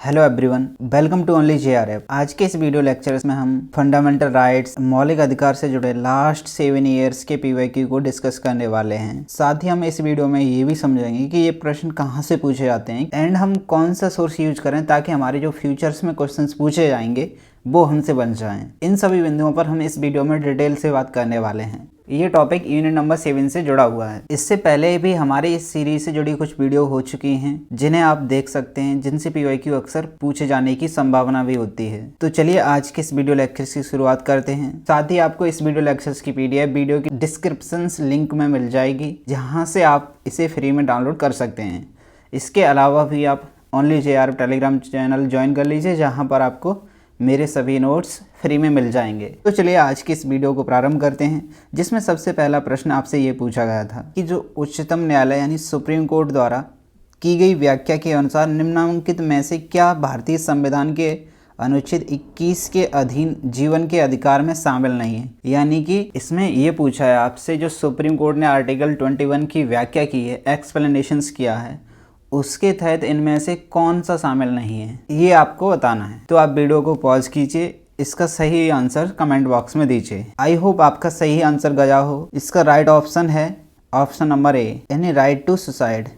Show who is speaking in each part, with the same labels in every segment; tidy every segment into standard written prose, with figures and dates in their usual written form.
Speaker 1: Hello everyone, welcome to only JRF. आज के इस वीडियो लेक्चर में हम फंडामेंटल राइट्स, मौलिक अधिकार से जुड़े लास्ट 7 ईयर्स के पीवाईक्यू को डिस्कस करने वाले हैं। साथ ही हम इस वीडियो में ये भी समझेंगे कि ये प्रश्न कहाँ से पूछे जाते हैं एंड हम कौन सा सोर्स यूज करें ताकि हमारे जो फ्यूचर्स में क्वेश्चंस पूछे जाएंगे वो हमसे बन जाएं। इन सभी बिंदुओं पर हम इस वीडियो में डिटेल से बात करने वाले हैं। ये टॉपिक यूनिट नंबर 7 से जुड़ा हुआ है। इससे पहले भी हमारे इस सीरीज से जुड़ी कुछ वीडियो हो चुकी हैं जिन्हें आप देख सकते हैं, जिनसे पीवाईक्यू अक्सर पूछे जाने की संभावना भी होती है। तो चलिए आज के इस वीडियो लेक्चर्स की शुरुआत करते हैं। साथ ही आपको इस वीडियो लेक्चर्स की पीडीएफ वीडियो की डिस्क्रिप्शन लिंक में मिल जाएगी, जहाँ से आप इसे फ्री में डाउनलोड कर सकते हैं। इसके अलावा भी आप only JRF Telegram channel join कर लीजिए, जहाँ पर आपको मेरे सभी नोट्स फ्री में मिल जाएंगे। तो चलिए आज की इस वीडियो को प्रारंभ करते हैं, जिसमें सबसे पहला प्रश्न आपसे ये पूछा गया था कि जो उच्चतम न्यायालय यानी सुप्रीम कोर्ट द्वारा की गई व्याख्या के अनुसार निम्नलिखित में से क्या भारतीय संविधान के अनुच्छेद 21 के अधीन जीवन के अधिकार में शामिल नहीं है। यानी कि इसमें ये पूछा है आपसे, जो सुप्रीम कोर्ट ने आर्टिकल 21 की व्याख्या की है, एक्सप्लेनेशंस किया है, उसके तहत इनमें से कौन सा शामिल नहीं है, ये आपको बताना है। तो आप वीडियो को पॉज कीजिए, इसका सही आंसर कमेंट बॉक्स में दीजिए। आई होप आपका सही आंसर गया हो। इसका राइट ऑप्शन है ऑप्शन नंबर ए, यानी राइट टू सुसाइड।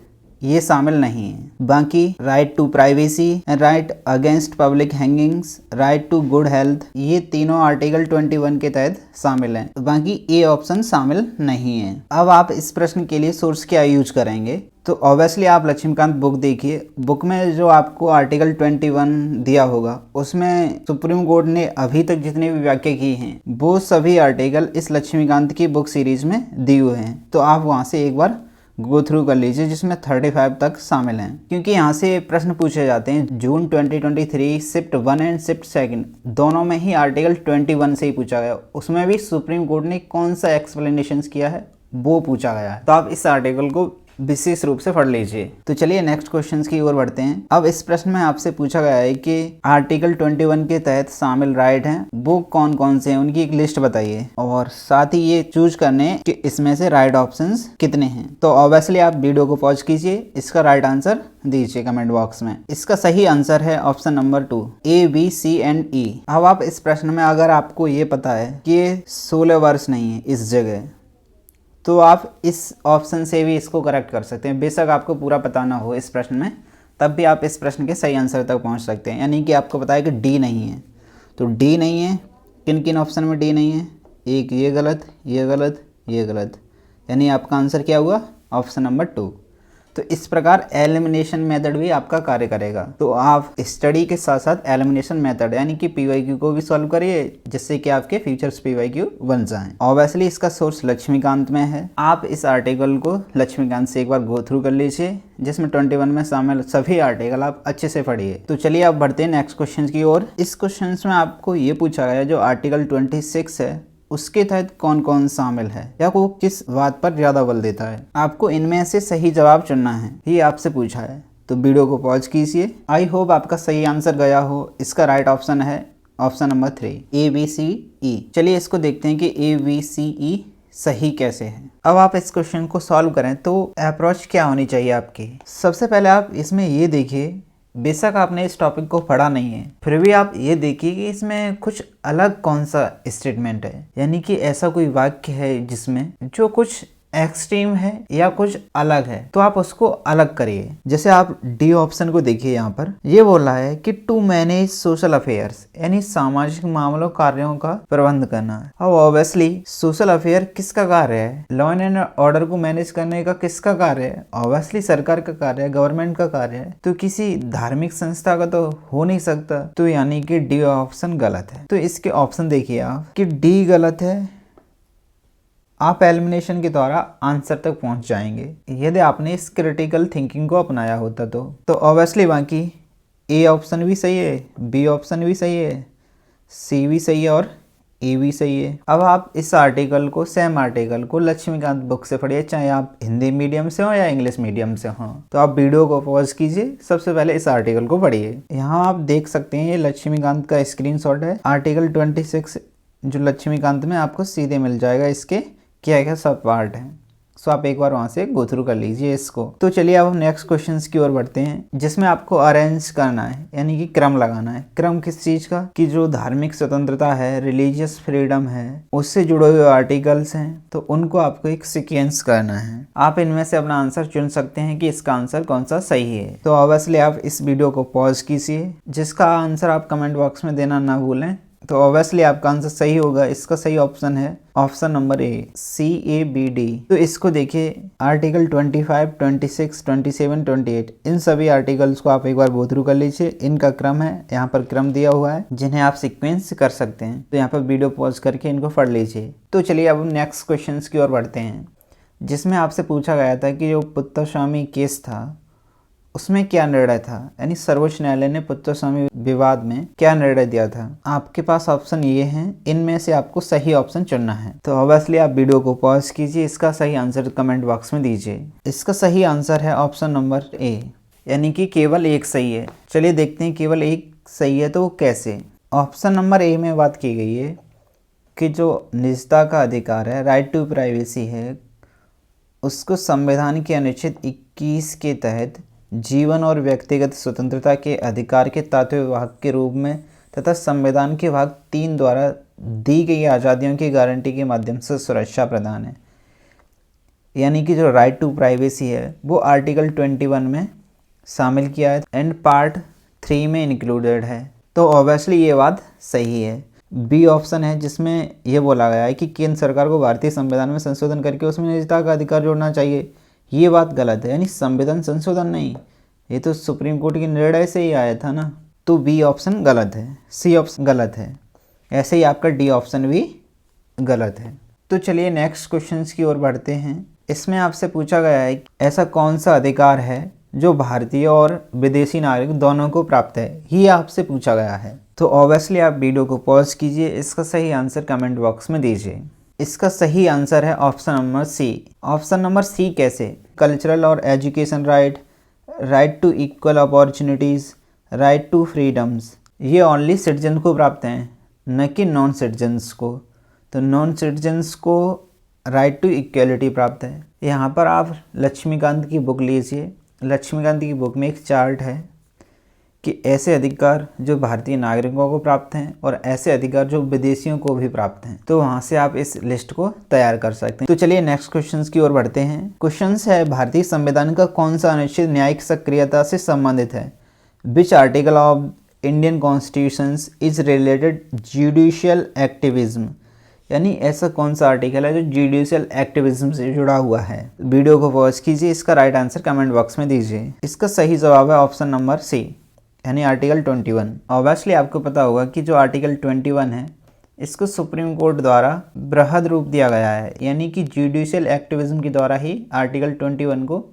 Speaker 1: ये शामिल नहीं है। बाकी right to privacy, right against public hangings, right to good health, ये तीनों आर्टिकल 21 के तहत शामिल हैं। बाकी ए ऑप्शन शामिल नहीं है। अब आप इस प्रश्न के लिए सोर्स क्या यूज करेंगे, तो ऑब्वियसली आप लक्ष्मीकांत बुक देखिए। बुक में जो आपको आर्टिकल 21 दिया होगा, उसमें सुप्रीम कोर्ट ने अभी तक जितनी भी व्याख्या की हैं वो सभी आर्टिकल इस लक्ष्मीकांत की बुक सीरीज में दिए हुए हैं। तो आप वहाँ से एक बार गो थ्रू कर लीजिए, जिसमें 35 तक शामिल हैं। क्योंकि यहाँ से प्रश्न पूछे जाते हैं जून 2023 शिफ्ट 1 एंड शिफ्ट 2 दोनों में ही आर्टिकल 21 से ही पूछा गया। उसमें भी सुप्रीम कोर्ट ने कौन सा एक्सप्लेनेशंस किया है वो पूछा गया है। तो आप इस आर्टिकल को विशेष रूप से पढ़ लीजिए। तो चलिए नेक्स्ट क्वेश्चंस की ओर बढ़ते हैं। अब इस प्रश्न में आपसे पूछा गया है कि आर्टिकल 21 के तहत शामिल राइट हैं वो कौन कौन से हैं, उनकी एक लिस्ट बताइए, और साथ ही ये चूज करने कि इसमें से राइट ऑप्शंस कितने हैं। तो ऑब्वियसली आप वीडियो को पॉज कीजिए, इसका राइट आंसर दीजिए कमेंट बॉक्स में। इसका सही आंसर है option number 2, A B C and E. अब आप इस प्रश्न में अगर आपको ये पता है कि 16 वर्ष नहीं है इस जगह, तो आप इस ऑप्शन से भी इसको करेक्ट कर सकते हैं। बेशक आपको पूरा पता ना हो इस प्रश्न में, तब भी आप इस प्रश्न के सही आंसर तक पहुंच सकते हैं। यानी कि आपको पता है कि डी नहीं है, तो डी नहीं है। किन किन ऑप्शन में डी नहीं है? एक ये गलत, ये गलत, ये गलत, यानी आपका आंसर क्या हुआ? Option number 2। तो इस प्रकार एलिमिनेशन मेथड भी आपका कार्य करेगा। तो आप स्टडी के साथ साथ एलिमिनेशन मेथड यानी कि पीवाईक्यू को भी सॉल्व करिए, जिससे कि आपके फ्यूचर्स पीवाईक्यू बन जाएं। ऑब्वियसली इसका सोर्स लक्ष्मीकांत में है। आप इस आर्टिकल को लक्ष्मीकांत से एक बार गो थ्रू कर लीजिए, जिसमें 21 में शामिल सभी आर्टिकल आप अच्छे से पढ़िए। तो चलिए आप बढ़ते हैं नेक्स्ट क्वेश्चन की ओर। इस क्वेश्चन में आपको ये पूछा गया जो आर्टिकल 26 है उसके तहत कौन कौन शामिल है या वो किस बात पर ज्यादा बल देता है। आपको इनमें से सही जवाब चुनना है, ये आपसे पूछा है। तो वीडियो को पॉज कीजिए। आई होप आपका सही आंसर गया हो। इसका राइट ऑप्शन है option number 3, A B C E. चलिए इसको देखते हैं कि ए बी सी ई सही कैसे है। अब आप इस क्वेश्चन को सॉल्व करें तो अप्रोच क्या होनी चाहिए आपकी। सबसे पहले आप इसमें ये देखिए, बेशक आपने इस टॉपिक को पढ़ा नहीं है, फिर भी आप ये देखिए कि इसमें कुछ अलग कौन सा स्टेटमेंट है, यानी कि ऐसा कोई वाक्य है जिसमें जो कुछ एक्सट्रीम है या कुछ अलग है, तो आप उसको अलग करिए। जैसे आप डी ऑप्शन को देखिए, यहाँ पर ये बोल रहा है कि टू मैनेज सोशल अफेयर्स, यानी सामाजिक मामलों कार्यों का प्रबंध करना। अब ऑब्वियसली सोशल अफेयर किसका कार्य है? लॉ एंड ऑर्डर को मैनेज करने का किसका कार्य है? ऑब्वियसली सरकार का कार्य है, गवर्नमेंट का कार्य है। तो किसी धार्मिक संस्था का तो हो नहीं सकता। तो यानी कि डी ऑप्शन गलत है। तो इसके ऑप्शन देखिए आप कि डी गलत है। आप एलिमिनेशन के द्वारा आंसर तक पहुंच जाएंगे यदि आपने इस क्रिटिकल थिंकिंग को अपनाया होता। तो ऑब्वियसली बाकी ए ऑप्शन भी सही है, बी ऑप्शन भी सही है, सी भी सही है और ए भी सही है। अब आप इस आर्टिकल को, सेम आर्टिकल को लक्ष्मीकांत बुक से पढ़िए, चाहे आप हिंदी मीडियम से हो या इंग्लिश मीडियम से हो। तो आप वीडियो को पॉज कीजिए, सबसे पहले इस आर्टिकल को पढ़िए। यहाँ आप देख सकते हैं ये लक्ष्मीकांत का स्क्रीनशॉट है। आर्टिकल 26 जो लक्ष्मीकांत में आपको सीधे मिल जाएगा, इसके क्या क्या सब पार्ट हैं। सो आप एक बार वहां से गो थ्रू कर लीजिए इसको। तो चलिए अब हम नेक्स्ट क्वेश्चन की ओर बढ़ते हैं, जिसमें आपको अरेंज करना है, यानी कि क्रम लगाना है। क्रम किस चीज का, कि जो धार्मिक स्वतंत्रता है, रिलीजियस फ्रीडम है, उससे जुड़े हुए आर्टिकल्स हैं, तो उनको आपको एक सीक्वेंस करना है। आप इनमें से अपना आंसर चुन सकते हैं कि इसका आंसर कौन सा सही है। तो ऑब्वियसली आप इस वीडियो को पॉज कीजिए, जिसका आंसर आप कमेंट बॉक्स में देना ना भूलें। तो ऑब्वियसली आपका आंसर सही होगा। इसका सही ऑप्शन है ऑप्शन नंबर ए, CABD। तो इसको देखिए, आर्टिकल 25, 26, 27, 28 इन सभी आर्टिकल्स को आप एक बार गो थ्रू कर लीजिए। इनका क्रम है, यहाँ पर क्रम दिया हुआ है, जिन्हें आप सीक्वेंस कर सकते हैं। तो यहाँ पर वीडियो पॉज करके इनको पढ़ लीजिए। तो चलिए अब हम नेक्स्ट क्वेश्चन की ओर बढ़ते हैं, जिसमें आपसे पूछा गया था कि जो पुत्तस्वामी केस था उसमें क्या निर्णय था, यानी सर्वोच्च न्यायालय ने पुत्तस्वामी विवाद में क्या निर्णय दिया था। आपके पास ऑप्शन ये हैं, इनमें से आपको सही ऑप्शन चुनना है। तो ऑब्वियसली आप वीडियो को पॉज कीजिए, इसका सही आंसर कमेंट बॉक्स में दीजिए। इसका सही आंसर है ऑप्शन नंबर ए, यानी कि केवल एक सही है। चलिए देखते हैं केवल एक सही है तो कैसे। ऑप्शन नंबर ए में बात की गई है कि जो निजता का अधिकार है, राइट टू प्राइवेसी है, उसको संविधान के अनुच्छेद 21 के तहत जीवन और व्यक्तिगत स्वतंत्रता के अधिकार के तात्विक भाग के रूप में तथा संविधान के भाग 3 द्वारा दी गई आज़ादियों की गारंटी के माध्यम से सुरक्षा प्रदान है। यानी कि जो राइट टू प्राइवेसी है वो आर्टिकल 21 में शामिल किया है एंड पार्ट 3 में इंक्लूडेड है। तो ऑब्वियसली ये बात सही है। बी ऑप्शन है, जिसमें यह बोला गया है कि केंद्र सरकार को भारतीय संविधान में संशोधन करके उसमें निजता का अधिकार जोड़ना चाहिए, ये बात गलत है। यानी संविधान संशोधन नहीं, ये तो सुप्रीम कोर्ट के निर्णय से ही आया था ना। तो बी ऑप्शन गलत है, सी ऑप्शन गलत है, ऐसे ही आपका डी ऑप्शन भी गलत है। तो चलिए नेक्स्ट क्वेश्चन की ओर बढ़ते हैं। इसमें आपसे पूछा गया है कि ऐसा कौन सा अधिकार है जो भारतीय और विदेशी नागरिक दोनों को प्राप्त है, ये आपसे पूछा गया है। तो ऑब्वियसली आप वीडियो को पॉज कीजिए, इसका सही आंसर कमेंट बॉक्स में दीजिए। इसका सही आंसर है option number C. Option number C कैसे, कल्चरल और education right, right to equal opportunities, right to freedoms, ये ओनली सिटीजन को प्राप्त हैं, न कि नॉन सिटीजन्स को। तो नॉन सिटीजन्स को राइट टू इक्वलिटी प्राप्त है। यहाँ पर आप लक्ष्मीकांत की बुक लीजिए। लक्ष्मीकांत की बुक में एक चार्ट है कि ऐसे अधिकार जो भारतीय नागरिकों को प्राप्त हैं और ऐसे अधिकार जो विदेशियों को भी प्राप्त हैं। तो वहाँ से आप इस लिस्ट को तैयार कर सकते हैं। तो चलिए नेक्स्ट क्वेश्चंस की ओर बढ़ते हैं। क्वेश्चंस है, भारतीय संविधान का कौन सा अनुच्छेद न्यायिक सक्रियता से संबंधित है। Which article of Indian constitution is related judicial activism, यानी ऐसा कौन सा आर्टिकल है जो जुडिशियल एक्टिविज्म से जुड़ा हुआ है। वीडियो को वॉच कीजिए, इसका राइट आंसर कमेंट बॉक्स में दीजिए। इसका सही जवाब है ऑप्शन नंबर सी, यानी आर्टिकल 21। ऑब्वियसली आपको पता होगा कि जो आर्टिकल 21 है इसको सुप्रीम कोर्ट द्वारा बृहद रूप दिया गया है, यानी कि जुडिशियल एक्टिविज्म के द्वारा ही आर्टिकल 21 को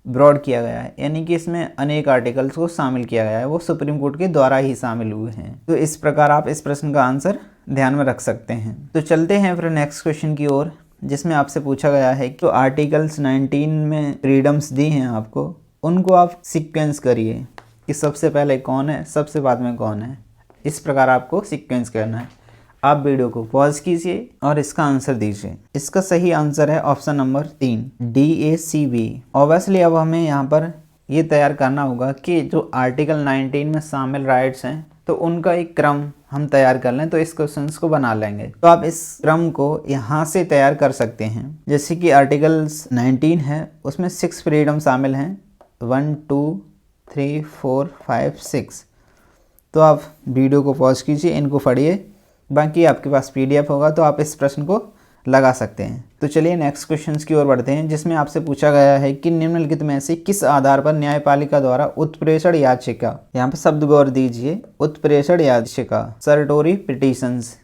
Speaker 1: ब्रॉड किया गया है, यानी कि इसमें अनेक आर्टिकल्स को शामिल किया गया है, वो सुप्रीम कोर्ट के द्वारा ही शामिल हुए हैं। तो इस प्रकार आप इस प्रश्न का आंसर ध्यान में रख सकते हैं। तो चलते हैं फिर नेक्स्ट क्वेश्चन की ओर, जिसमें आपसे पूछा गया है कि तो आर्टिकल्स 19 में फ्रीडम्स दी हैं आपको, उनको आप सीक्वेंस करिए कि सबसे पहले कौन है, सबसे बाद में कौन है। इस प्रकार आपको सीक्वेंस करना है। आप वीडियो को पॉज कीजिए और इसका आंसर दीजिए। इसका सही आंसर है ऑप्शन नंबर 3, DACB। ऑब्वियसली अब हमें यहाँ पर ये तैयार करना होगा कि जो आर्टिकल 19 में शामिल राइट्स हैं तो उनका एक क्रम हम तैयार कर लें, तो इस क्वेश्चन को बना लेंगे। तो आप इस क्रम को यहाँ से तैयार कर सकते हैं। जैसे कि आर्टिकल्स 19 है, उसमें 6 फ्रीडम शामिल हैं, 1, 2, 3, 4, 5, 6। तो आप वीडियो को पॉज कीजिए, इनको पढ़िए, बाकी आपके पास PDF होगा तो आप इस प्रश्न को लगा सकते हैं। तो चलिए नेक्स्ट क्वेश्चंस की ओर बढ़ते हैं, जिसमें आपसे पूछा गया है कि निम्नलिखित में से किस आधार पर न्यायपालिका द्वारा उत्प्रेषण याचिका, यहाँ पर शब्द गौर दीजिए, उत्प्रेषण याचिका सर्टोरी पिटीशंस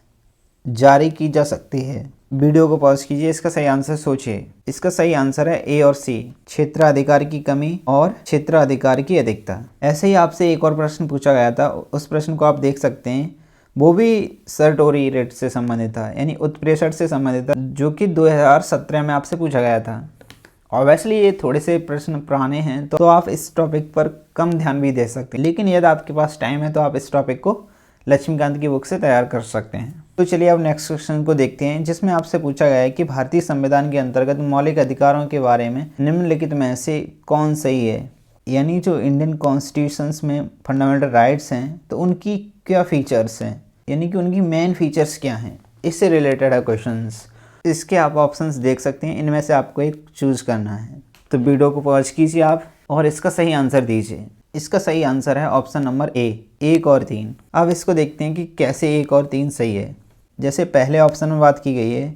Speaker 1: जारी की जा सकती है। वीडियो को पॉज कीजिए, इसका सही आंसर सोचिए। इसका सही आंसर है ए और सी, क्षेत्राधिकार की कमी और क्षेत्राधिकार की अधिकता। ऐसे ही आपसे एक और प्रश्न पूछा गया था, उस प्रश्न को आप देख सकते हैं, वो भी सर्टोरी रेट से संबंधित था, यानी उत्प्रेषण से संबंधित था, जो कि 2017 में आपसे पूछा गया था। ऑब्वियसली ये थोड़े से प्रश्न पुराने हैं तो आप इस टॉपिक पर कम ध्यान भी दे सकते हैं, लेकिन यदि आपके पास टाइम है तो आप इस टॉपिक को लक्ष्मीकांत की बुक से तैयार कर सकते हैं। तो चलिए अब नेक्स्ट क्वेश्चन को देखते हैं, जिसमें आपसे पूछा गया है कि भारतीय संविधान के अंतर्गत मौलिक अधिकारों के बारे में निम्नलिखित में से कौन सही है। यानी जो इंडियन कॉन्स्टिट्यूशंस में फंडामेंटल राइट्स हैं तो उनकी क्या फीचर्स हैं, यानी कि उनकी मेन फीचर्स क्या हैं, इससे रिलेटेड है क्वेश्चंस। इसके आप ऑप्शंस देख सकते हैं, इनमें से आपको एक चूज करना है। तो वीडियो को पॉज कीजिए आप और इसका सही आंसर दीजिए। इसका सही आंसर है ऑप्शन नंबर ए, 1 और 3। अब इसको देखते हैं कि कैसे 1 और 3 सही है। जैसे पहले ऑप्शन में बात की गई है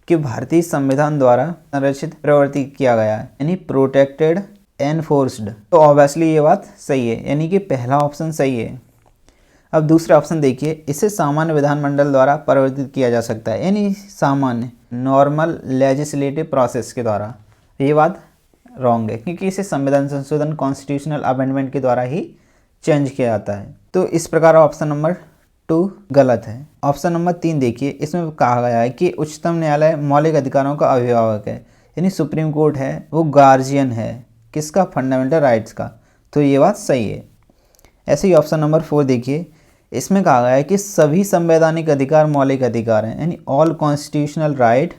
Speaker 1: कि भारतीय संविधान द्वारा संरक्षित प्रवृत्ति किया गया है, यानी प्रोटेक्टेड एनफोर्स्ड, तो ऑब्वियसली ये बात सही है, यानी कि पहला ऑप्शन सही है। अब दूसरा ऑप्शन देखिए, इसे सामान्य विधानमंडल द्वारा परिवर्तित किया जा सकता है, यानी सामान्य नॉर्मल लेजिस्लेटिव प्रोसेस के द्वारा। ये बात रॉन्ग है, क्योंकि इसे संविधान संशोधन कॉन्स्टिट्यूशनल अमेंडमेंट के द्वारा ही चेंज किया जाता है। तो इस प्रकार ऑप्शन नंबर 2 गलत है। ऑप्शन नंबर 3 देखिए, इसमें कहा गया है कि उच्चतम न्यायालय मौलिक अधिकारों का अभिभावक है, यानी सुप्रीम कोर्ट है वो गार्जियन है किसका, फंडामेंटल राइट्स का। तो ये बात सही है। ऐसे ही ऑप्शन नंबर 4 देखिए, इसमें कहा गया है कि सभी संवैधानिक अधिकार मौलिक अधिकार हैं, यानी all constitutional right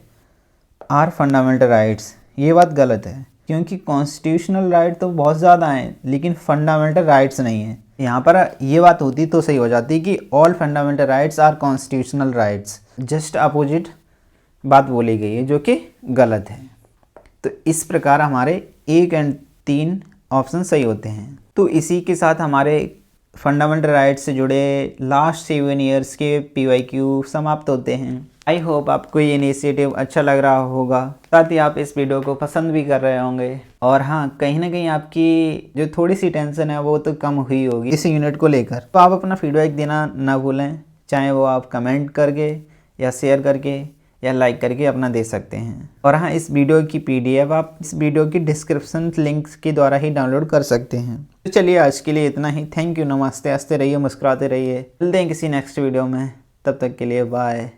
Speaker 1: are fundamental rights. ये बात गलत है, क्योंकि कॉन्स्टिट्यूशनल राइट तो बहुत ज़्यादा हैं लेकिन फंडामेंटल राइट्स नहीं हैं। यहाँ पर ये बात होती तो सही हो जाती कि all fundamental rights are constitutional rights. Just opposite बात बोली गई है, जो कि गलत है। तो इस प्रकार हमारे 1 और 3 ऑप्शन सही होते हैं। तो इसी के साथ हमारे फंडामेंटल राइट्स से जुड़े लास्ट 7 ईयर्स के PYQ समाप्त होते हैं। आई होप आपको ये इनिशिएटिव अच्छा लग रहा होगा, साथ ही आप इस वीडियो को पसंद भी कर रहे होंगे। और हाँ, कहीं ना कहीं आपकी जो थोड़ी सी टेंशन है वो तो कम हुई होगी इस यूनिट को लेकर। तो आप अपना फीडबैक देना ना भूलें, चाहे वो आप कमेंट करके या शेयर करके या लाइक करके अपना दे सकते हैं। और हाँ, इस वीडियो की PDF आप इस वीडियो की डिस्क्रिप्शन लिंक के द्वारा ही डाउनलोड कर सकते हैं। तो चलिए आज के लिए इतना ही। थैंक यू, नमस्ते, हंसते रहिए, मुस्कुराते रहिए। मिलते हैं किसी नेक्स्ट वीडियो में, तब तक के लिए बाय।